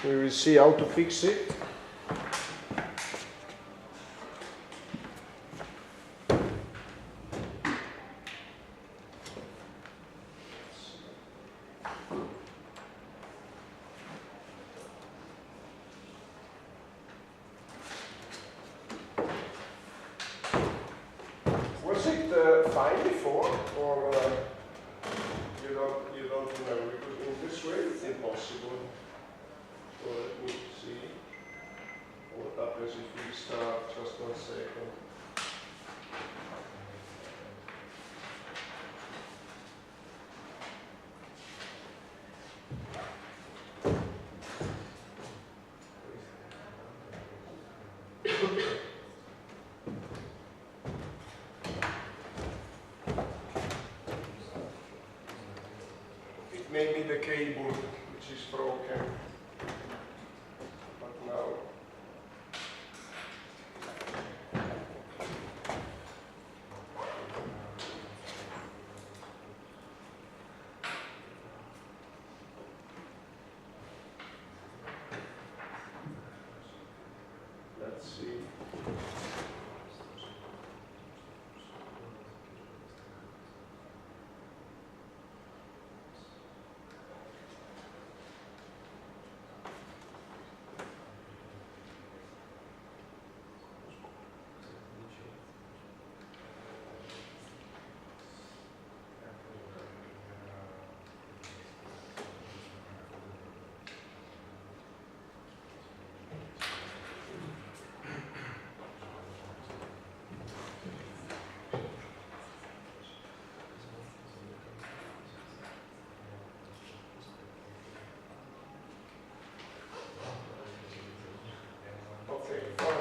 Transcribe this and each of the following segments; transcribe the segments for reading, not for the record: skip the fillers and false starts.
We will see how to fix it. Was it fine before, or you don't remember? Because in this way it's impossible. So let me see what happens if we start. Just 1 second. It may be the cable which is broken, but now let's see. Okay, fine.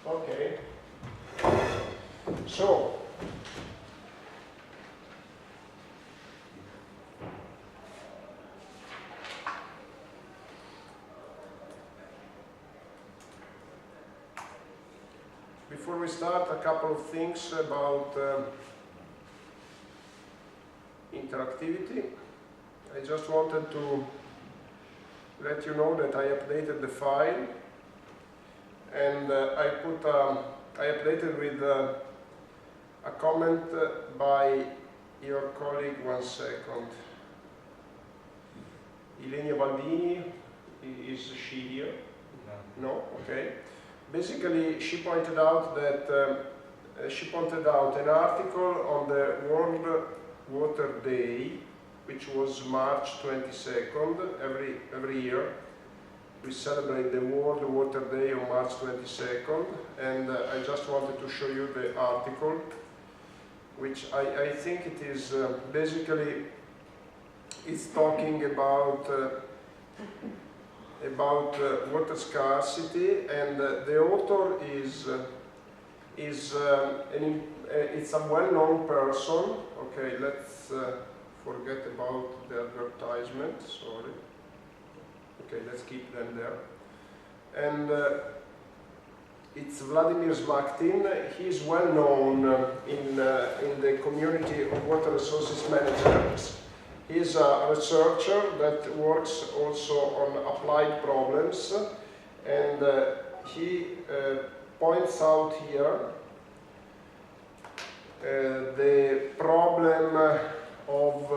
Okay. So before we start, a couple of things about interactivity. I just wanted to let you know that I updated the file, and I updated with a comment by your colleague. 1 second. Ilenia Baldini, is she here? No? Okay. Basically, she pointed out that an article on the World Water Day, which was March 22nd. Every year we celebrate the World Water Day on March 22nd, and I just wanted to show you the article, which I think it is basically it's talking about water scarcity, and the author is it's a well-known person. Okay, let's forget about the advertisement. Sorry. Okay, let's keep them there. And it's Vladimir Zmaktin. He is well known in the community of water resources managers. He is a researcher that works also on applied problems, and he points out here the problem of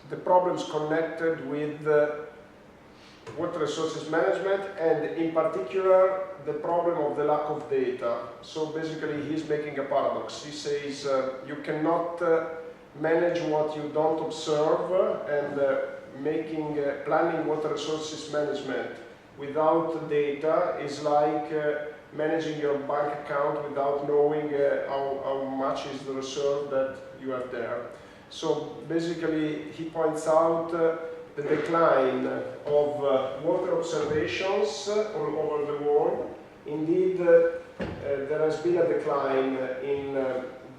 the problems connected with water resources management, and in particular the problem of the lack of data. So basically he's making a paradox. He says you cannot manage what you don't observe, and planning water resources management without data is like managing your bank account without knowing how much is the reserve that you have there. So basically he points out the decline of water observations all over the world. Indeed, there has been a decline in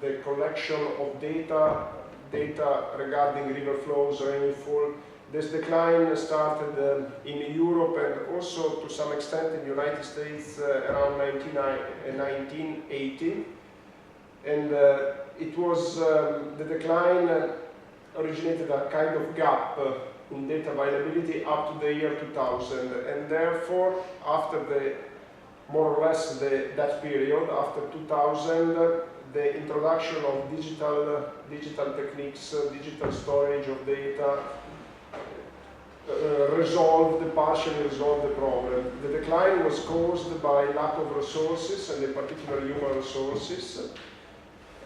the collection of data regarding river flows, rainfall. This decline started in Europe and also to some extent in the United States around 1980. And it was the decline originated a kind of gap in data availability up to the year 2000, and therefore, after more or less that period, after 2000, the introduction of digital techniques, digital storage of data, partially resolved the problem. The decline was caused by lack of resources, and in particular human resources,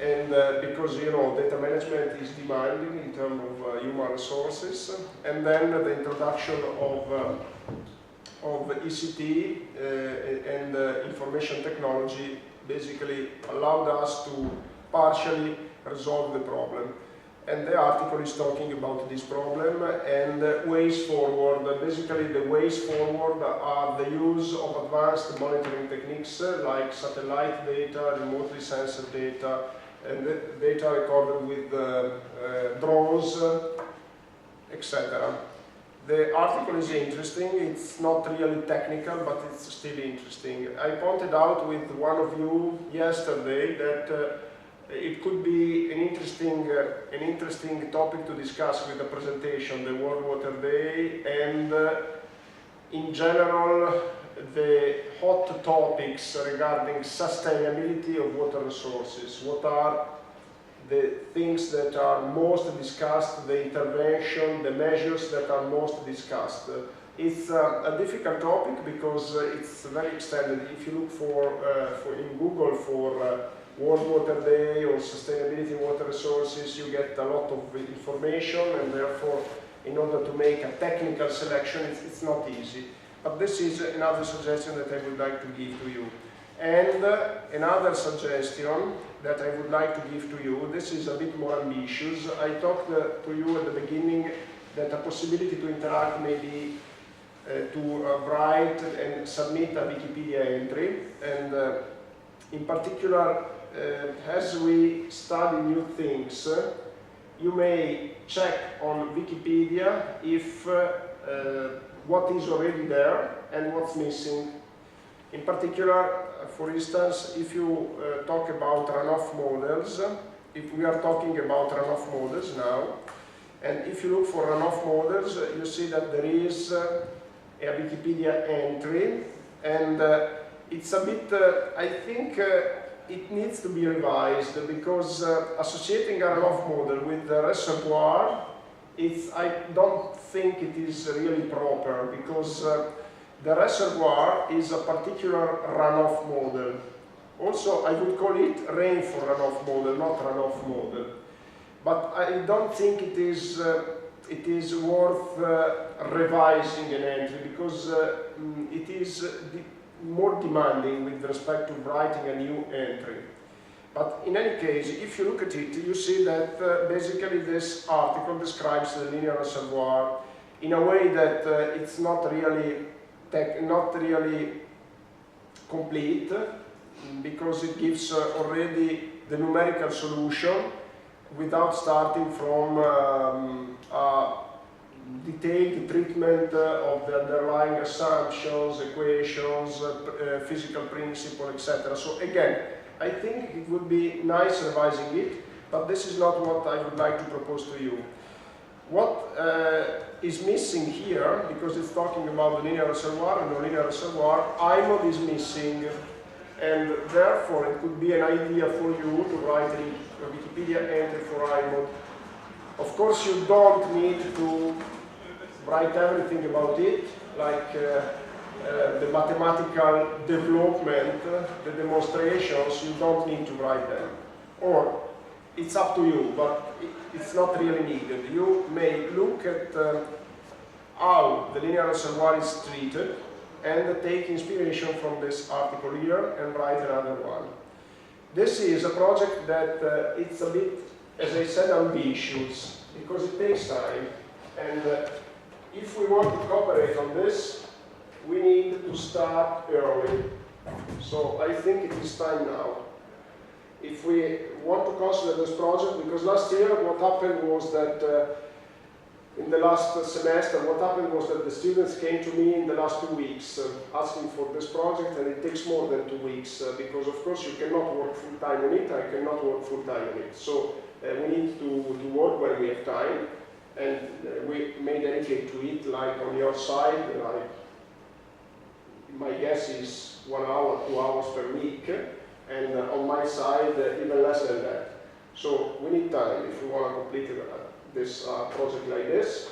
and because data management is demanding in terms of human resources, and then the introduction of ECT and information technology basically allowed us to partially resolve the problem. And the article is talking about this problem and ways forward. Basically, the ways forward are the use of advanced monitoring techniques like satellite data, remotely sensed data, and data recorded with drones, etc. The article is interesting. It's not really technical, but it's still interesting. I pointed out with one of you yesterday that it could be an interesting topic to discuss with the presentation, the World Water Day, and in general the hot topics regarding sustainability of water resources. What are the things that are most discussed, the intervention, the measures that are most discussed? It's a difficult topic because it's very extended. If you look in Google for World Water Day or sustainability water resources, you get a lot of information, and therefore, in order to make a technical selection, it's not easy. But this is another suggestion that I would like to give to you. And another suggestion that I would like to give to you, this is a bit more ambitious. I talked to you at the beginning that a possibility to interact may be to write and submit a Wikipedia entry, and in particular, as we study new things, you may check on Wikipedia if what is already there and what's missing. In particular, for instance, if you talk about runoff models, if we are talking about runoff models now, and if you look for runoff models, you see that there is a Wikipedia entry, and it's a bit, I think, it needs to be revised, because associating a runoff model with the reservoir, I don't think it is really proper, because the reservoir is a particular runoff model. Also, I would call it rainfall runoff model, not runoff model. But I don't think it is worth revising an entry, because it is more demanding with respect to writing a new entry. But in any case, if you look at it, you see that basically this article describes the linear reservoir in a way that it's not really complete, because it gives already the numerical solution without starting from a detailed treatment of the underlying assumptions, equations, physical principle, etc. So again, I think it would be nice revising it, but this is not what I would like to propose to you. What is missing here, because it's talking about the linear reservoir and nonlinear reservoir, IMOD is missing, and therefore it could be an idea for you to write a Wikipedia entry for IMOD. Of course, you don't need to write everything about it, like the mathematical development, the demonstrations, you don't need to write them. Or, it's up to you, but it's not really needed. You may look at how the linear reservoir is treated and take inspiration from this article here and write another one. This is a project that it's a bit, as I said, ambitious, because it takes time. And if we want to cooperate on this, we need to start early. So I think it is time now. If we want to consider this project, because last year what happened was that in the last semester, what happened was that the students came to me in the last 2 weeks asking for this project, and it takes more than 2 weeks because of course you cannot work full time on it, I cannot work full time on it. So we need to work when we have time. and we may dedicate to it, like on your side, like my guess is 1 hour, 2 hours per week, and on my side, even less than that. So we need time if we want to complete this project like this.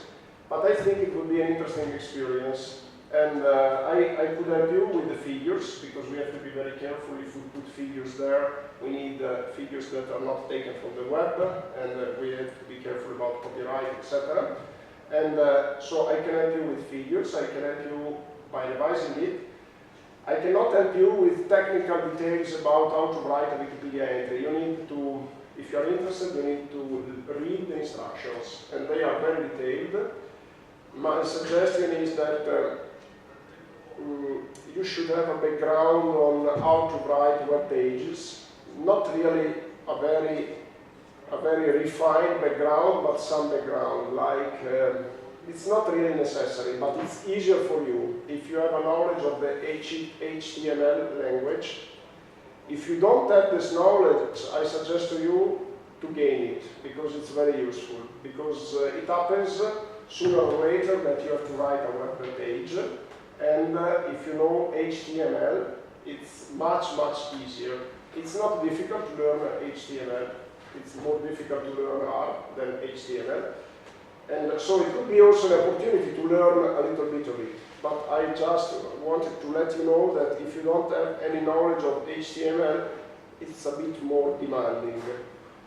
But I think it would be an interesting experience. And I could help you with the figures, because we have to be very careful if we put figures there. We need figures that are not taken from the web, and we have to be careful about copyright, etc. And so I can help you with figures, I can help you by revising it. I cannot help you with technical details about how to write a Wikipedia entry. You need to, if you are interested, you need to read the instructions, and they are very detailed. My suggestion is that you should have a background on how to write web pages. Not really a very refined background, but some background. Like it's not really necessary, but it's easier for you if you have a knowledge of the HTML language. If you don't have this knowledge, I suggest to you to gain it, because it's very useful. Because it happens sooner or later that you have to write a web page. And if you know HTML, it's much, much easier. It's not difficult to learn HTML. It's more difficult to learn R than HTML. And so it could be also an opportunity to learn a little bit of it. But I just wanted to let you know that if you don't have any knowledge of HTML, it's a bit more demanding.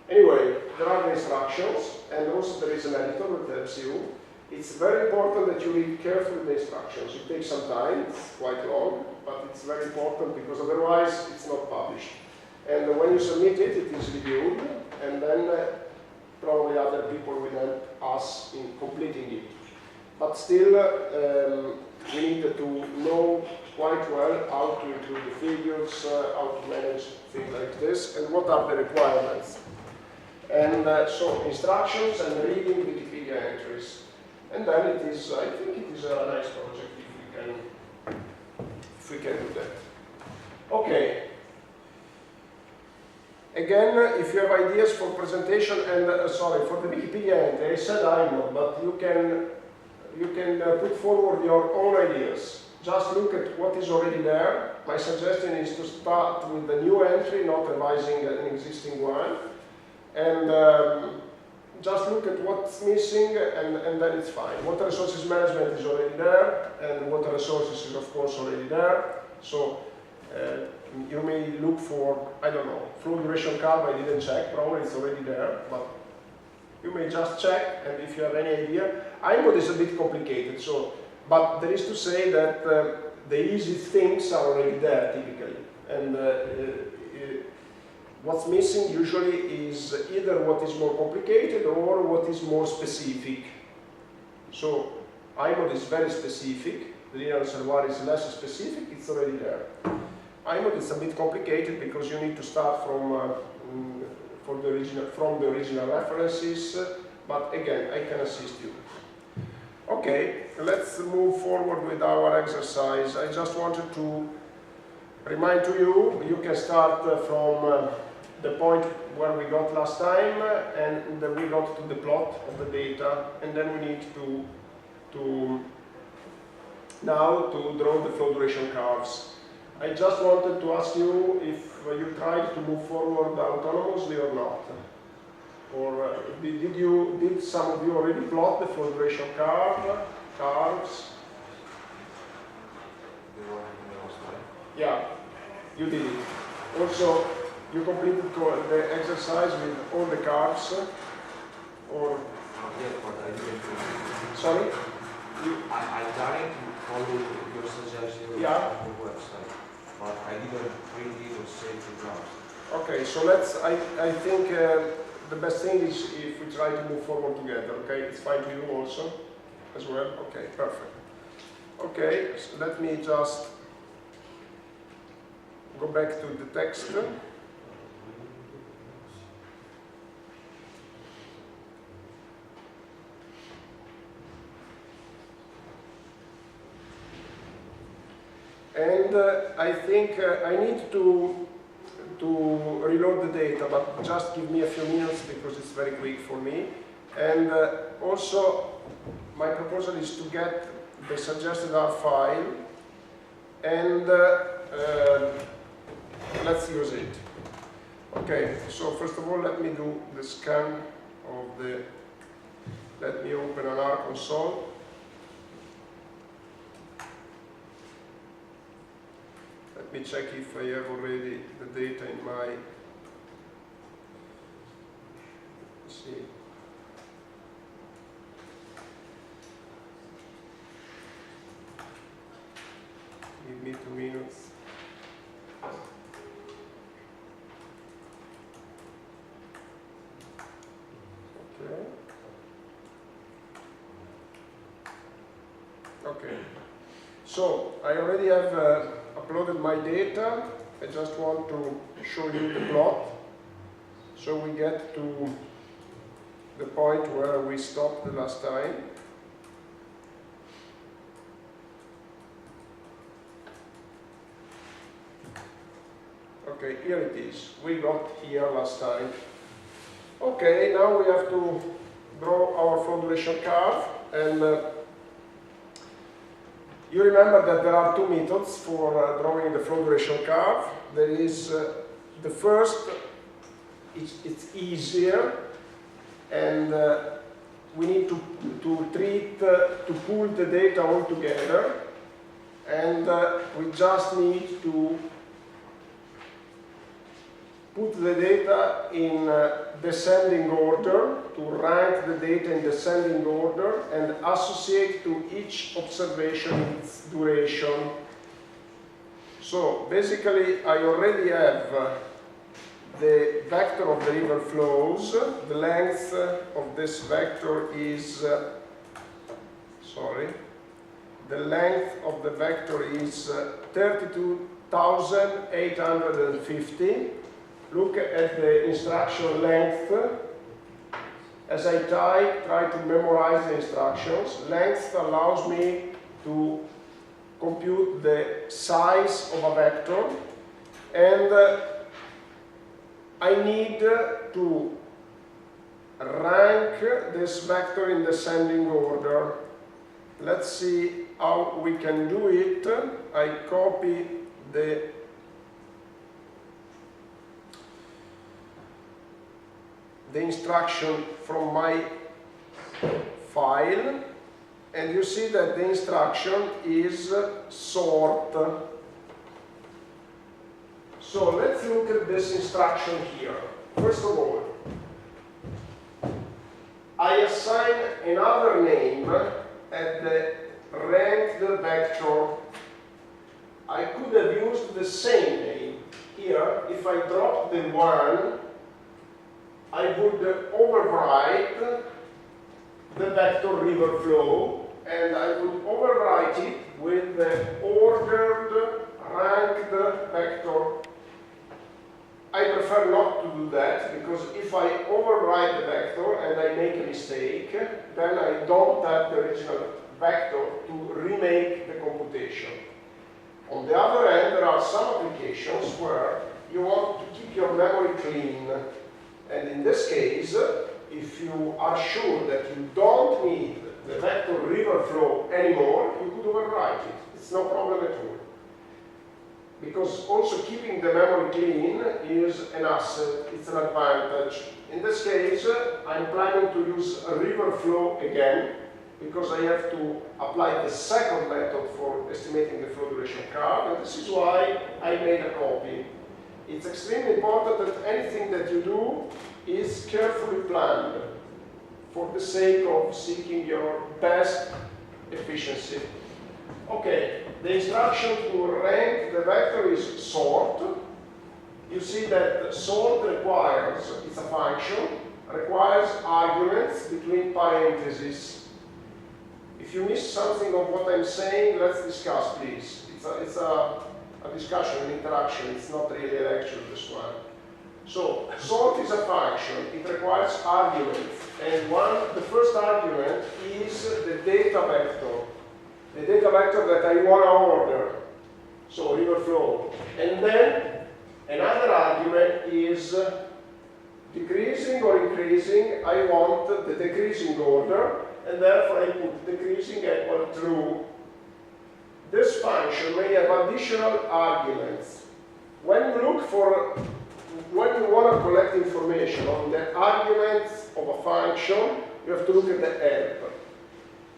Anyway, there are the instructions, and also there is an editor that helps you. It's very important that you read carefully the instructions. It takes some time, it's quite long, but it's very important because otherwise it's not published. And when you submit it, it is reviewed, and then probably other people will help us in completing it. But still, we need to know quite well how to include the figures, how to manage things like this, and what are the requirements. And so instructions and reading Wikipedia entries. And then it is, I think it is a nice project if we can do that. Okay. Again, if you have ideas for presentation and sorry, for the Wikipedia entry, I said I'm not, but you can put forward your own ideas. Just look at what is already there. My suggestion is to start with the new entry, not revising an existing one, and just look at what's missing, and then it's fine. Water resources management is already there, and water resources is of course already there. So you may look for, I don't know, flow duration curve. I didn't check, probably it's already there, but you may just check, and if you have any idea. IMOD is a bit complicated, so, but there is to say that the easy things are already there typically, and what's missing usually is either what is more complicated or what is more specific. So IMOD is very specific, the linear reservoir is less specific, it's already there. IMOD is a bit complicated because you need to start from the original references, but again, I can assist you. Okay, let's move forward with our exercise. I just wanted to remind to you, you can start from the point where we got last time, and then we got to the plot of the data, and then we need to now to draw the flow duration curves. I just wanted to ask you if you tried to move forward autonomously or not, or did some of you already plot the flow duration curves? Yeah, you did it. Also, you completed the exercise with all the cards, or? Yes, but I didn't do it. Sorry? I tried to follow your suggestions on the website, but I didn't print it or save the drafts. Okay, so let's, I think the best thing is if we try to move forward together, okay? It's fine to you also, as well? Okay, perfect. Okay, so let me just go back to the text. And I think I need to reload the data, but just give me a few minutes because it's very quick for me. And also, my proposal is to get the suggested R file and let's use it. Okay, so first of all, let me do the scan of the, let me open an R console. Let me check if I have already the data in my, let's see. Give me 2 minutes. Okay. Okay. So I already have uploaded my data. I just want to show you the plot. So we get to the point where we stopped the last time. Okay, here it is. We got here last time. Okay, now we have to draw our flow duration curve, and you remember that there are two methods for drawing the flow duration curve. There is the first, it's easier, and we need to pool the data all together, and we just need to put the data in descending order, to rank the data in descending order, and associate to each observation its duration. So basically, I already have the vector of the river flows. The length of this vector is, the length of the vector is 32,850. Look at the instruction length. As I try to memorize the instructions, length allows me to compute the size of a vector, and I need to rank this vector in descending order. Let's see how we can do it. I copy the instruction from my file, and you see that the instruction is sort. So let's look at this instruction here. First of all, I assign another name at the ranked vector. I could have used the same name. Here, if I drop the 1, I would overwrite the vector river flow, and I would overwrite it with the ordered ranked vector. I prefer not to do that, because if I overwrite the vector and I make a mistake, then I don't have the original vector to remake the computation. On the other hand, there are some applications where you want to keep your memory clean. And in this case, if you are sure that you don't need the vector river flow anymore, you could overwrite it. It's no problem at all. Because also keeping the memory clean is an asset, it's an advantage. In this case, I'm planning to use a river flow again, because I have to apply the second method for estimating the flow duration curve, and this is why I made a copy. It's extremely important that anything that you do is carefully planned for the sake of seeking your best efficiency. Okay, the instruction to rank the vector is sort. You see that sort requires, it's a function, requires arguments between parentheses. If you miss something of what I'm saying, let's discuss, please. It's a discussion, an interaction, it's not really a lecture, this one. So, sort is a function, it requires arguments, and the first argument is the data vector. The data vector that I want to order, so river flow. And then, another argument is decreasing or increasing, I want the decreasing order, and therefore I put decreasing equal true. This function may have additional arguments. When you want to collect information on the arguments of a function, you have to look at the help.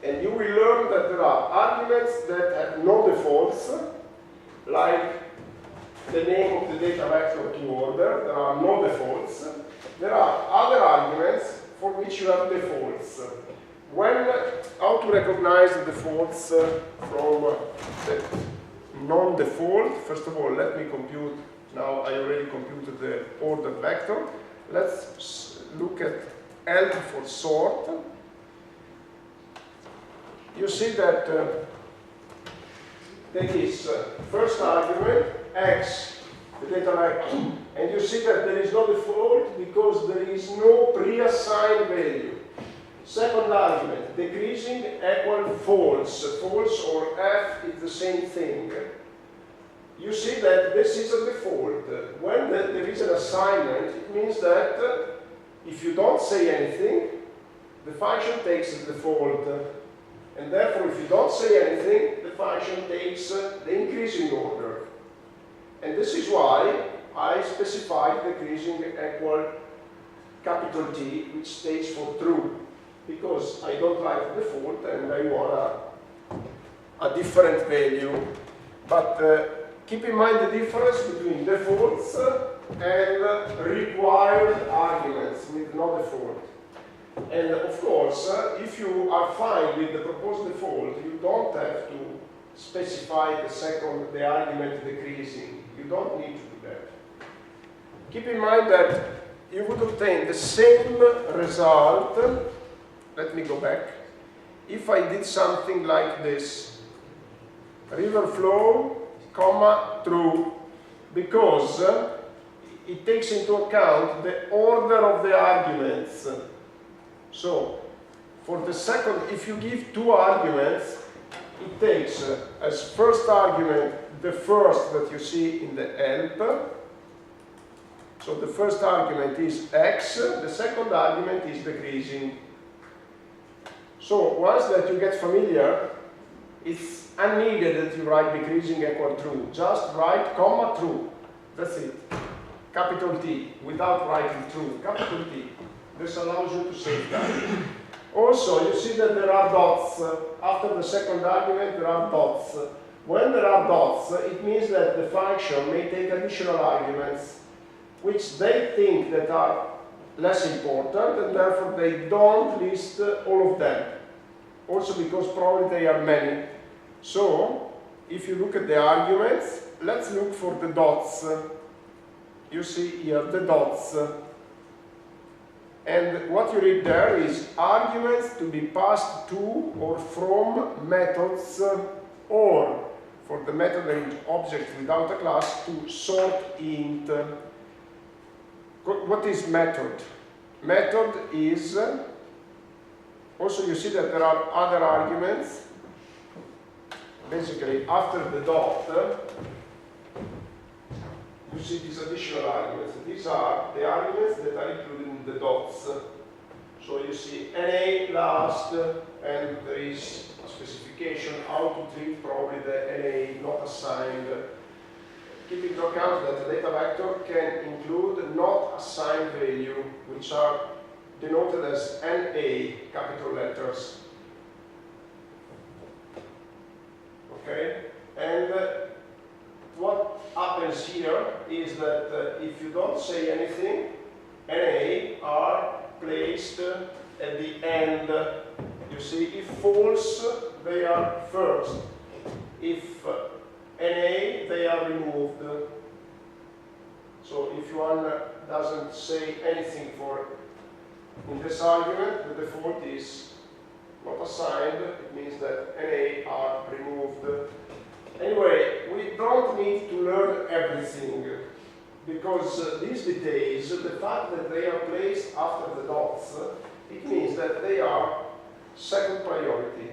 And you will learn that there are arguments that have no defaults, like the name of the data vector to order. There are no defaults. There are other arguments for which you have defaults. How to recognize the defaults from the non-default? First of all, let me compute. Now I already computed the order vector. Let's look at help for sort. You see that there is first argument, x, the data vector, and you see that there is no default because there is no pre-assigned value. Second argument, decreasing equal false. False or f is the same thing. You see that this is a default. When there is an assignment, it means that if you don't say anything, the function takes the default. And therefore, if you don't say anything, the function takes the increasing order. And this is why I specified decreasing equal capital T, which stays for true. Because I don't like the default and I want a different value. But keep in mind the difference between defaults and required arguments with no default. And of course, if you are fine with the proposed default, you don't have to specify the argument decreasing. You don't need to do that. Keep in mind that you would obtain the same result. Let me go back. If I did something like this, river flow, comma, true, because it takes into account the order of the arguments. So, for the second, if you give two arguments, it takes as first argument the first that you see in the help. So the first argument is x, the second argument is decreasing. So once that you get familiar, it's unneeded that you write decreasing equal true. Just write comma true. That's it. Capital T, without writing true. Capital T. This allows you to save time. Also, you see that there are dots. After the second argument, there are dots. When there are dots, it means that the function may take additional arguments, which they think that are less important, and therefore they don't list all of them. Also because probably they are many. So, if you look at the arguments, let's look for the dots. You see here the dots. And what you read there is arguments to be passed to or from methods, or for the method and object without a class to sort int. What is method? Method is, also you see that there are other arguments. Basically, after the dot, you see these additional arguments. These are the arguments that are included in the dots. So you see NA last, and there is a specification how to treat probably the NA not assigned. Keep into account that the data vector can include not assigned value, which are denoted as NA, capital letters. Okay? And what happens here is that if you don't say anything, NA are placed at the end. You see, if false, they are first. If NA, they are removed. So if one doesn't say anything in this argument, the default is not assigned. It means that NA are removed. Anyway, we don't need to learn everything, because these details, the fact that they are placed after the dots, it means that they are second priority.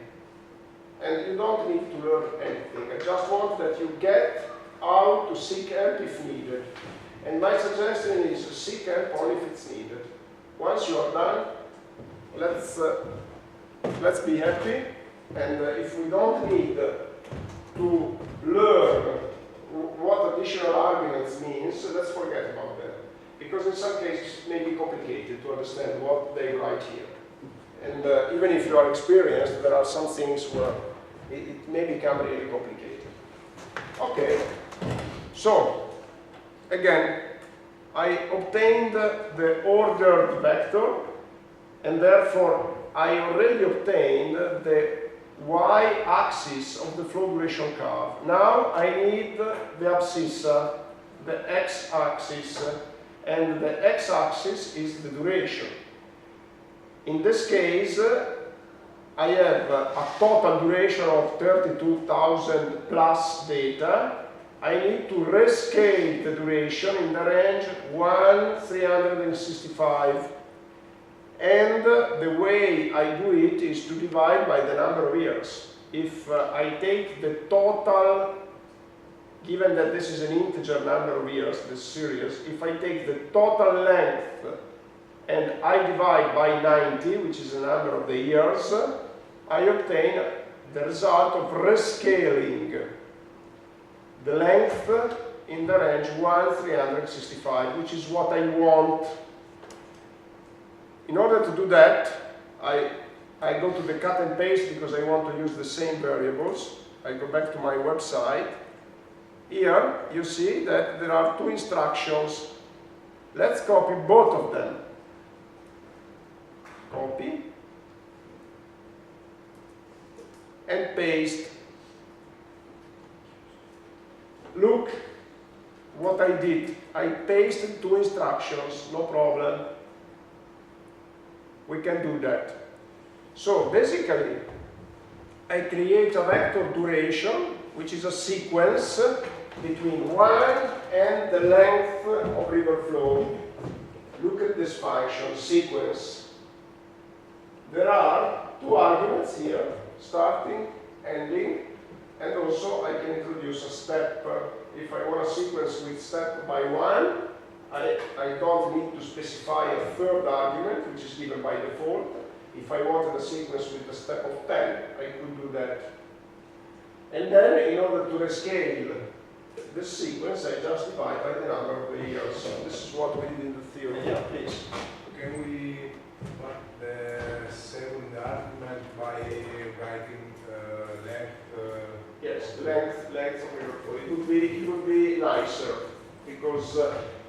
And you don't need to learn anything. I just want that you get how to seek help if needed. And my suggestion is seek help only if it's needed. Once you are done, let's be happy. And if we don't need to learn what additional arguments means, let's forget about that. Because in some cases it may be complicated to understand what they write here. And even if you are experienced, there are some things where it may become really complicated. Okay, so again, I obtained the ordered vector, and therefore I already obtained the y-axis of the flow duration curve. Now I need the abscissa, the x-axis, and the x-axis is the duration. In this case, I have a total duration of 32,000 plus data. I need to rescale the duration in the range 1,365. And the way I do it is to divide by the number of years. If I take the total, given that this is an integer number of years, this series, if I take the total length and I divide by 90, which is the number of the years, I obtain the result of rescaling the length in the range 1,365, which is what I want. In order to do that, I go to the cut and paste because I want to use the same variables. I go back to my website. Here you see that there are two instructions. Let's copy both of them. Copy and paste. Look what I did. I pasted two instructions, no problem. We can do that. So basically, I create a vector duration, which is a sequence between 1 and the length of river flow. Look at this function, sequence. There are two arguments here, starting, ending, and also I can introduce a step. If I want a sequence with step by 1, I don't need to specify a third argument, which is given by default. If I wanted a sequence with a step of 10, I could do that. And then, in order to rescale this sequence, I just divide by the number of the years. So this is what we did in the theory. Yeah, please. Can we put the second argument by writing length? Yes, length of river flow. It would be nicer, because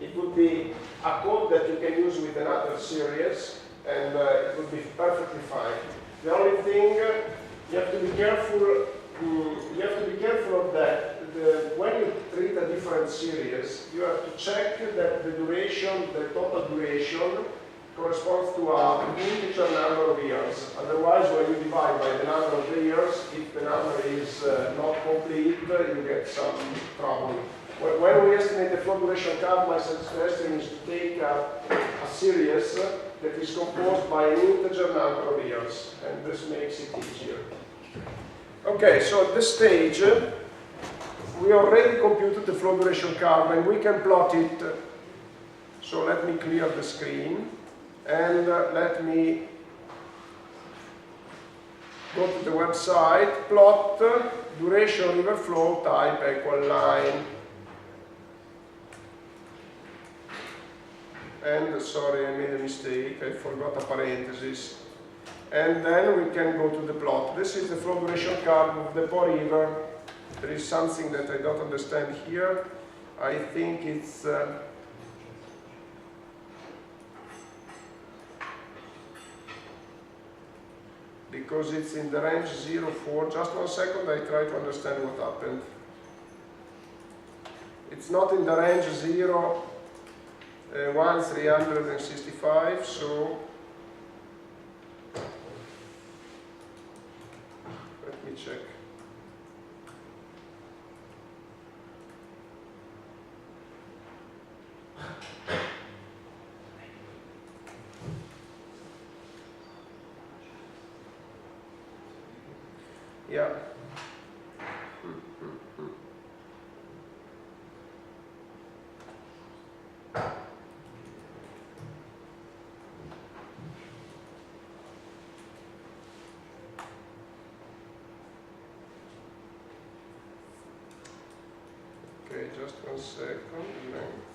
it would be a code that you can use with another series, and it would be perfectly fine. The only thing you have to be careful. You have to be careful of that. When you treat a different series, you have to check that the duration, the total duration, corresponds to an integer number of years. Otherwise, when you divide by the number of the years, if the number is not complete, you get some trouble. When we estimate the flow duration curve, my suggestion is to take a series that is composed by an integer number of years, and this makes it easier. Okay, so at this stage, we already computed the flow duration curve, and we can plot it. So let me clear the screen, and let me go to the website, plot duration river flow type equal line. And sorry, I made a mistake, I forgot a parenthesis. And then we can go to the plot. This is the flow duration curve of the Po River. There is something that I don't understand here. I think it's because it's in the range 0,4. Just 1 second, I try to understand what happened. It's not in the range 1,365, so let me check. Yeah. just 1 second. Length.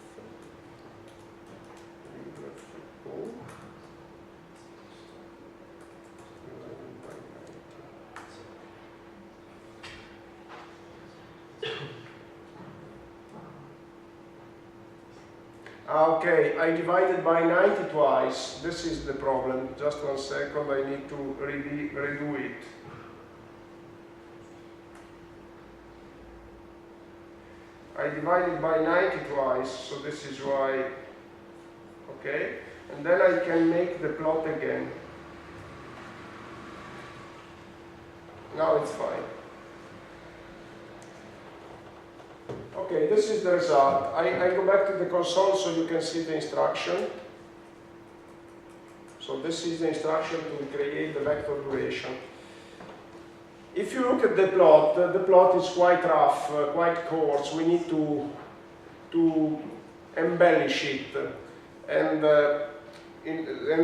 Okay, I divided by 90 twice. This is the problem. Just 1 second, I need to redo it. I divided by 90 twice, so this is why. Okay, and then I can make the plot again. Now it's fine. Okay, this is the result. I go back to the console so you can see the instruction. So this is the instruction to create the vector duration. If you look at the plot is quite rough, quite coarse. We need to embellish it. And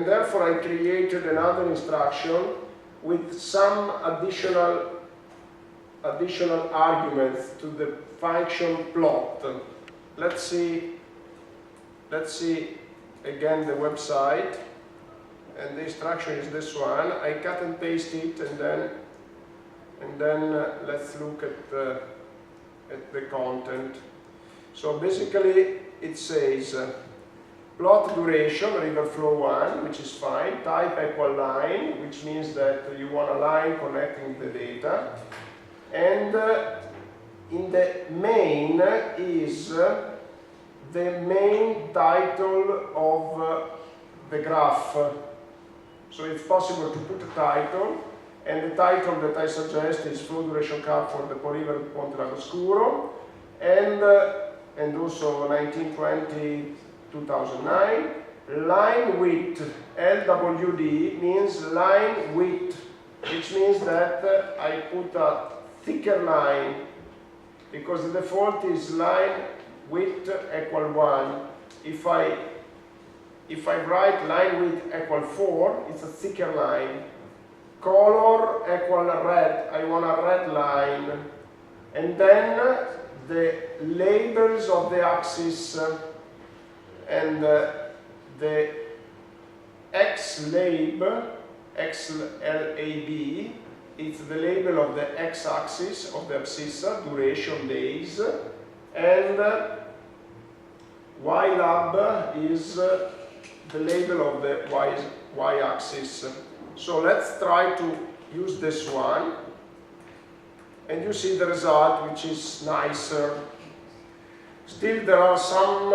therefore I created another instruction with some additional arguments to the function plot. Let's see again the website, and the instruction is this one. I cut and paste it, and then let's look at the content. So basically it says plot duration, river flow 1, which is fine, type equal line, which means that you want a line connecting the data, and in the main is the main title of the graph. So it's possible to put a title, and the title that I suggest is Flow Duration Curve for the Po River Ponte Lago Scuro, and also 1920-2009. Line width, LWD, means line width, which means that I put a thicker line, because the default is line width equal 1. If I write line width equal 4, it's a thicker line. Color equal red, I want a red line. And then the labels of the axis and the XLAB, XLAB, it's the label of the x-axis of the abscissa, duration days, and YLAB is the label of the y-axis. So let's try to use this one, and you see the result, which is nicer. Still there are some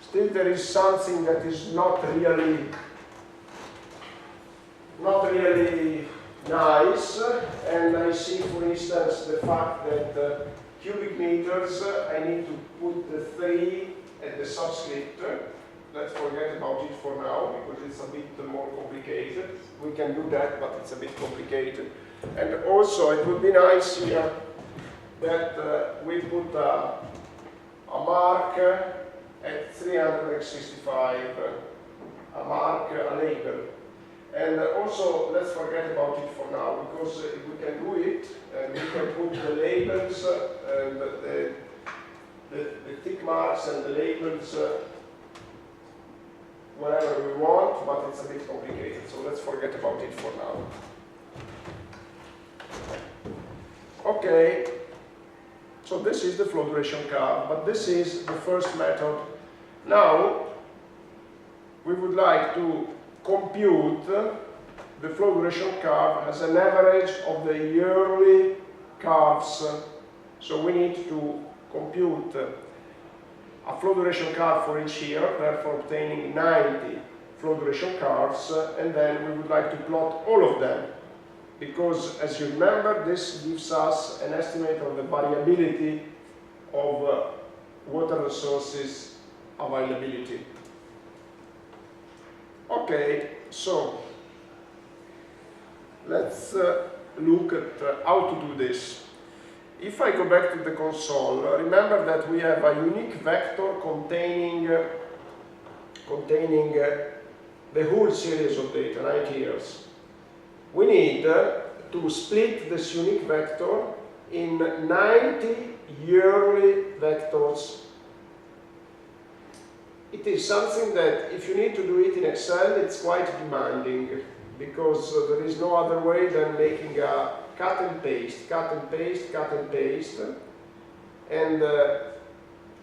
still there is something that is not really nice, and I see, for instance, the fact that cubic meters, I need to put the 3 at the subscript. Let's forget about it for now, because it's a bit more complicated. We can do that, but it's a bit complicated. And also, it would be nice here that we put a mark at 365, a label. And also, let's forget about it for now, because we can do it, and we can put the labels, the tick marks and the labels wherever we want, but it's a bit complicated, so let's forget about it for now. Okay, so this is the flow duration curve, but this is the first method. Now, we would like to compute the flow duration curve as an average of the yearly curves. So we need to compute a flow duration curve for each year, therefore obtaining 90 flow duration curves, and then we would like to plot all of them, because as you remember, this gives us an estimate of the variability of water resources availability. Okay, so let's look at how to do this. If I go back to the console, remember that we have a unique vector containing the whole series of data, 90 years. We need to split this unique vector in 90 yearly vectors. It is something that if you need to do it in Excel, it's quite demanding, because there is no other way than making a cut and paste, cut and paste, cut and paste, and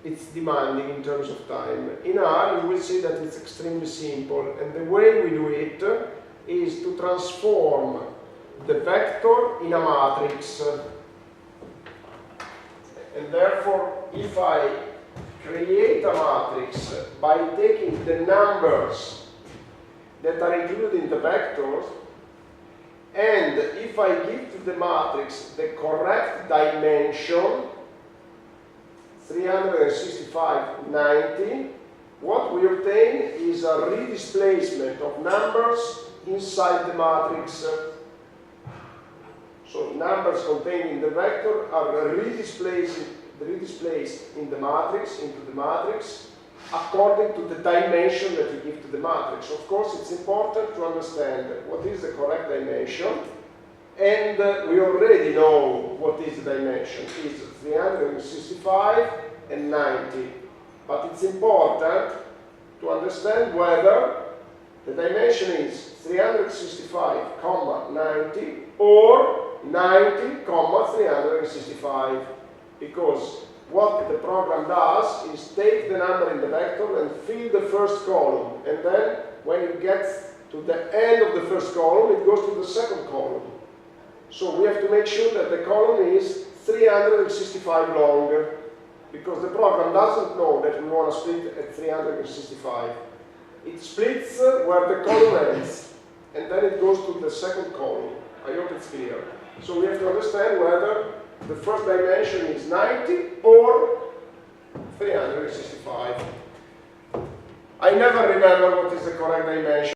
it's demanding in terms of time. In R, you will see that it's extremely simple, and the way we do it is to transform the vector in a matrix. And therefore, if I create a matrix by taking the numbers that are included in the vectors, and if I give to the matrix the correct dimension, 365, 90, what we obtain is a redisplacement of numbers inside the matrix. So numbers contained in the vector are redisplaced in the matrix, into the matrix, according to the dimension that you give to the matrix. Of course, it's important to understand what is the correct dimension, and we already know what is the dimension. It's 365 and 90. But it's important to understand whether the dimension is 365, 90 or 90, 365. Because what the program does is take the number in the vector and fill the first column, and then when it gets to the end of the first column, it goes to the second column. So we have to make sure that the column is 365 long, because the program doesn't know that we want to split at 365. It splits where the column ends, and then it goes to the second column. I hope it's clear. So we have to understand whether the first dimension is 90 or 365. I never remember what is the correct dimension.